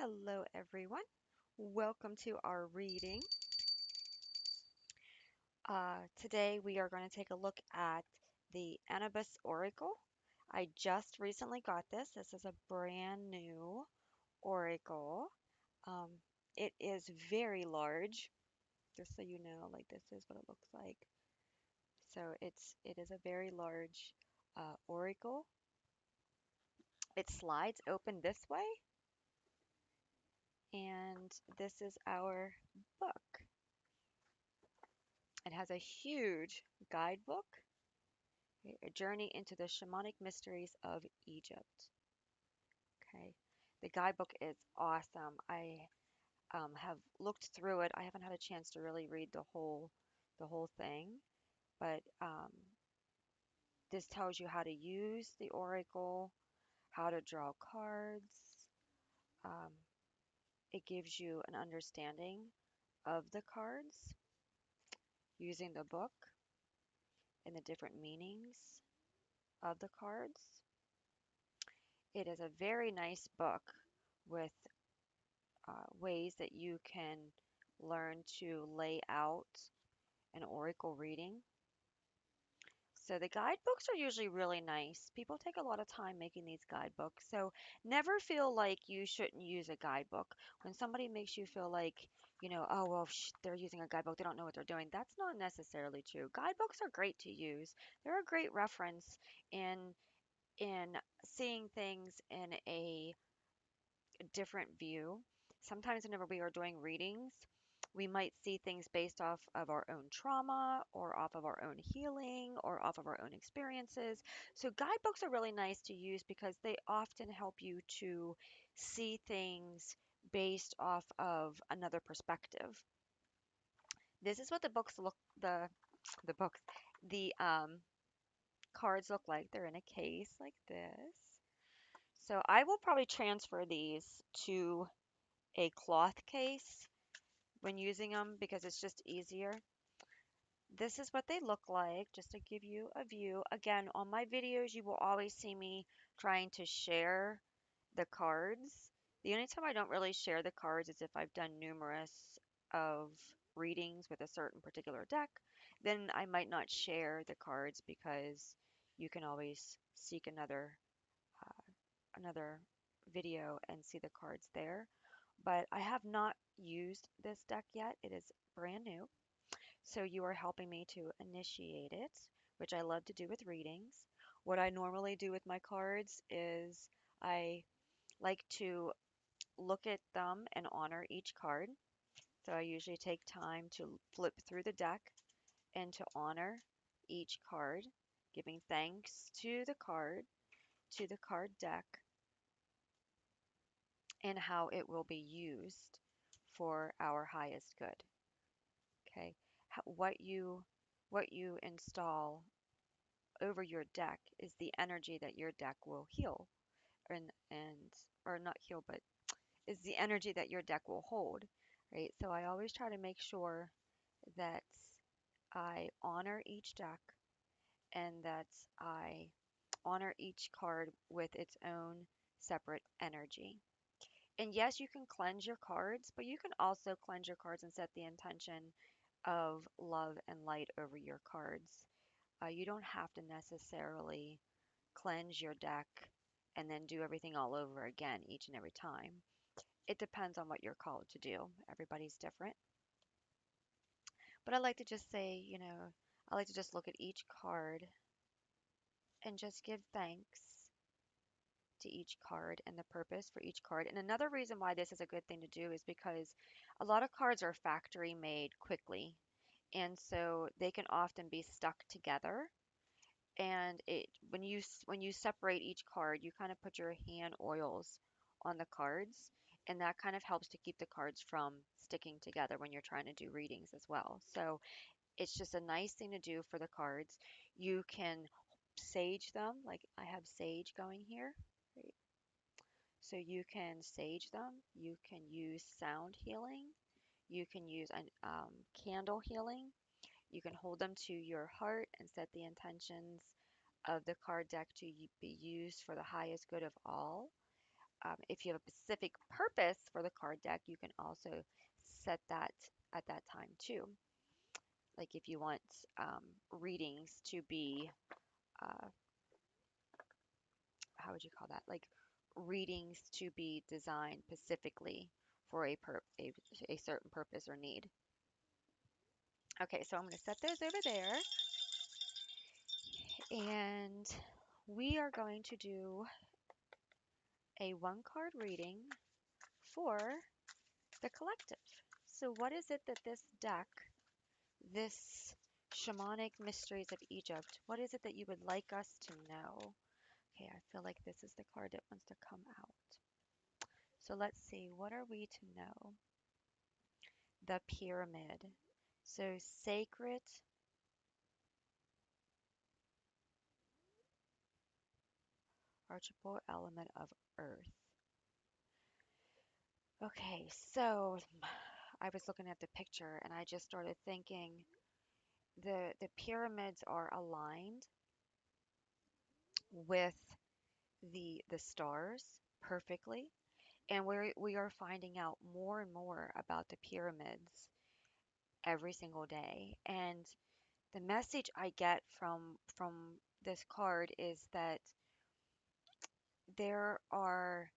Hello, everyone. Welcome to our reading. Today we are going to take a look at the Anubis Oracle. I just recently got this. This is a brand new oracle. Um, it is very large, just so you know, like this is what it looks like. So it is a very large oracle. It slides open this way, and this is our book. It has a huge guidebook, okay, a journey into the shamanic mysteries of Egypt. Okay, the guidebook is awesome. I have looked through it. I haven't had a chance to really read the whole thing, but this tells you how to use the oracle, how to draw cards. Um, it gives you an understanding of the cards using the book and the different meanings of the cards. It is a very nice book with ways that you can learn to lay out an oracle reading. So the guidebooks are usually really nice. People take a lot of time making these guidebooks. So never feel like you shouldn't use a guidebook. When somebody makes you feel like, oh, well, they're using a guidebook, they don't know what they're doing. That's not necessarily true. Guidebooks are great to use. They're a great reference in seeing things in a different view. Sometimes, whenever we are doing readings, we might see things based off of our own trauma or off of our own healing or off of our own experiences. So, guidebooks are really nice to use because they often help you to see things based off of another perspective. This is what the books the cards look like. They're in a case like this. So I will probably transfer these to a cloth case when using them because it's just easier. This is what they look like, just to give you a view. Again, on my videos, you will always see me trying to share the cards. The only time I don't really share the cards is if I've done numerous of readings with a certain particular deck. Then I might not share the cards because you can always seek another video and see the cards there. But I have not used this deck yet. It is brand new. So you are helping me to initiate it, which I love to do with readings. What I normally do with my cards is I like to look at them and honor each card. So I usually take time to flip through the deck and to honor each card, giving thanks to the card deck, and how it will be used for our highest good. Okay. What you install over your deck is the energy that your deck will heal and or not heal, but is the energy that your deck will hold, right? So I always try to make sure that I honor each deck and that I honor each card with its own separate energy. And yes, you can cleanse your cards, but you can also cleanse your cards and set the intention of love and light over your cards. You don't have to necessarily cleanse your deck and then do everything all over again each and every time. It depends on what you're called to do. Everybody's different. But I like to just say, I like to just look at each card and just give thanks to each card and the purpose for each card. And another reason why this is a good thing to do is because a lot of cards are factory made quickly. And so they can often be stuck together. And it when you separate each card, you kind of put your hand oils on the cards, and that kind of helps to keep the cards from sticking together when you're trying to do readings as well. So it's just a nice thing to do for the cards. You can sage them, like I have sage going here. Right? So you can sage them. You can use sound healing. You can use candle healing. You can hold them to your heart and set the intentions of the card deck to be used for the highest good of all. if you have a specific purpose for the card deck, you can also set that at that time too. Like if you want readings to be, uh, how would you call that? Like readings to be designed specifically for a certain purpose or need. Okay, so I'm going to set those over there, and we are going to do a one card reading for the collective. So, what is it that this deck, this Shamanic Mysteries of Egypt, what is it that you would like us to know? Okay, I feel like this is the card that wants to come out. So, let's see, what are we to know? The pyramid. So, sacred, archetypal element of earth. Okay, so I was looking at the picture and I just started thinking the pyramids are aligned with the stars perfectly, and we are finding out more and more about the pyramids every single day. And the message I get from this card is that there are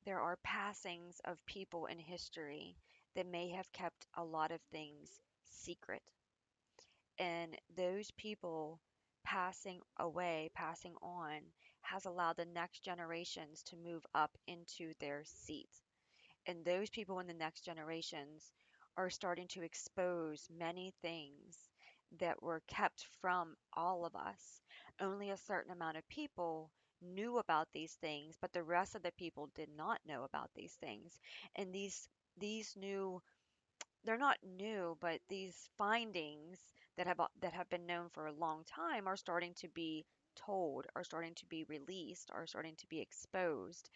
there are passings of people in history that may have kept a lot of things secret, and those people passing away, passing on, has allowed the next generations to move up into their seat. And those people in the next generations are starting to expose many things that were kept from all of us. Only a certain amount of people knew about these things, but the rest of the people did not know about these things. And these new, they're not new, but these findings that have been known for a long time are starting to be told, are starting to be released, are starting to be exposed.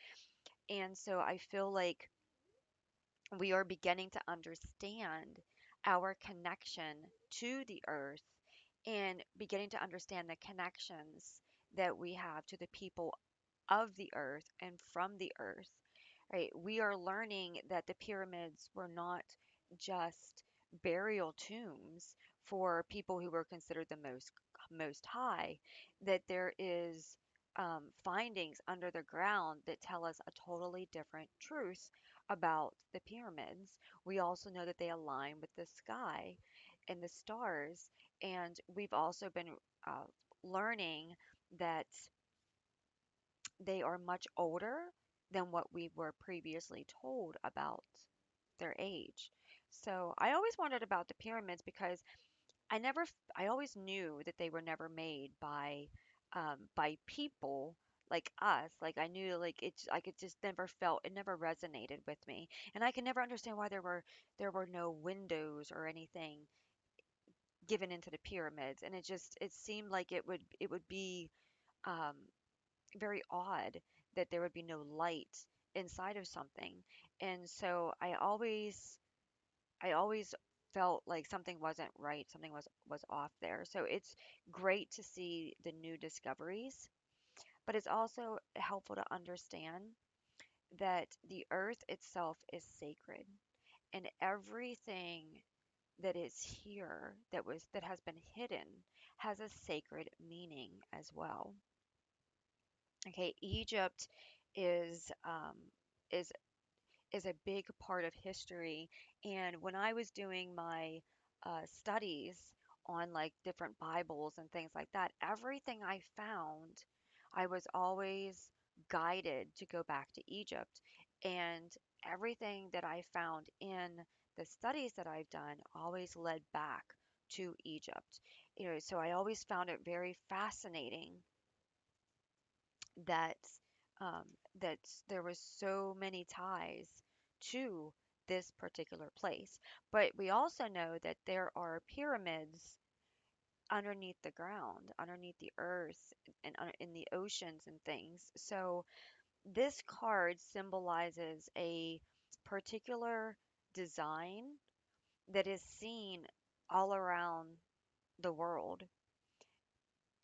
And so I feel like we are beginning to understand our connection to the earth and beginning to understand the connections that we have to the people of the earth and from the earth, right? We are learning that the pyramids were not just burial tombs for people who were considered the most high, that there is findings under the ground that tell us a totally different truth about the pyramids. We also know that they align with the sky and the stars, and we've also been uh, learning that they are much older than what we were previously told about their age. So I always wondered about the pyramids because I always knew that they were never made by people like us. Like I knew, like it just never felt, it never resonated with me, and I can never understand why there were no windows or anything given into the pyramids, and it seemed like it would be um, very odd that there would be no light inside of something. And so I always felt like something wasn't right, something was off there. So it's great to see the new discoveries, but it's also helpful to understand that the earth itself is sacred, and everything that is here that has been hidden has a sacred meaning as well. Okay, Egypt is um, is is a big part of history. And when I was doing my studies on like different Bibles and things like that, everything I found, I was always guided to go back to Egypt. And everything that I found in the studies that I've done always led back to Egypt. So I always found it very fascinating that um, that there was so many ties to this particular place. But we also know that there are pyramids underneath the ground, underneath the earth, and in the oceans and things. So this card symbolizes a particular design that is seen all around the world.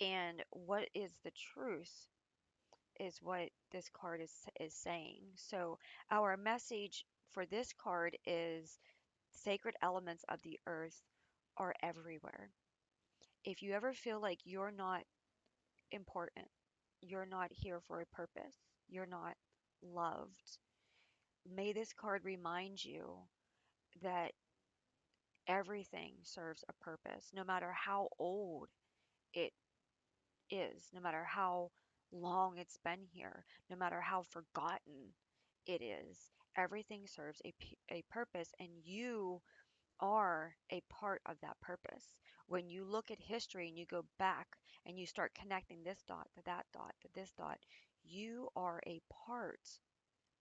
And what is the truth is what this card is saying. So our message for this card is sacred elements of the earth are everywhere. If you ever feel like you're not important, you're not here for a purpose, you're not loved, may this card remind you that everything serves a purpose, no matter how old it is, no matter how long it's been here, no matter how forgotten it is. Everything serves a purpose, and you are a part of that purpose. When you look at history and you go back and you start connecting this dot to that dot to this dot, you are a part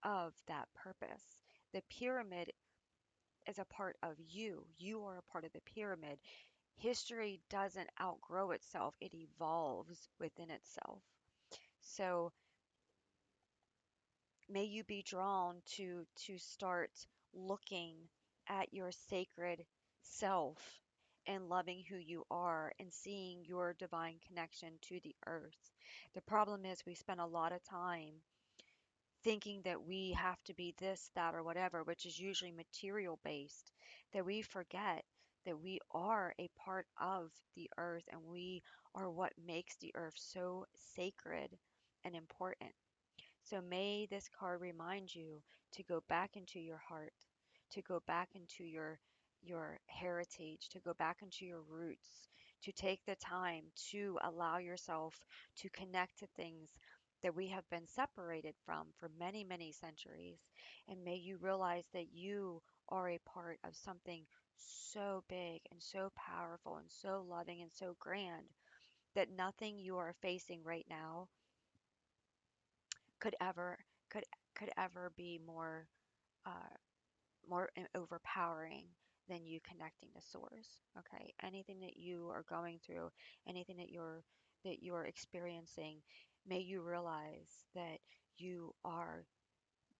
of that purpose. The pyramid is a part of you. You are a part of the pyramid. History doesn't outgrow itself, it evolves within itself. So may you be drawn to start looking at your sacred self and loving who you are and seeing your divine connection to the earth. The problem is we spend a lot of time thinking that we have to be this, that, or whatever, which is usually material based, that we forget that we are a part of the earth and we are what makes the earth so sacred and important. So may this card remind you to go back into your heart, to go back into your heritage, to go back into your roots, to take the time to allow yourself to connect to things that we have been separated from for many, many centuries. And may you realize that you are a part of something so big and so powerful and so loving and so grand that nothing you are facing right now could ever could could ever be uh, more overpowering than you connecting to source. Okay, anything that you are going through, anything that you're experiencing, may you realize that you are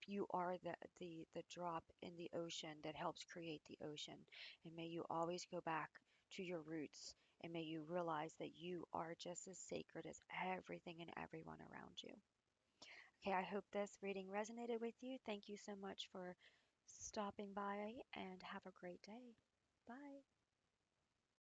you are the drop in the ocean that helps create the ocean, and may you always go back to your roots, and may you realize that you are just as sacred as everything and everyone around you. Okay, I hope this reading resonated with you. Thank you so much for stopping by and have a great day. Bye.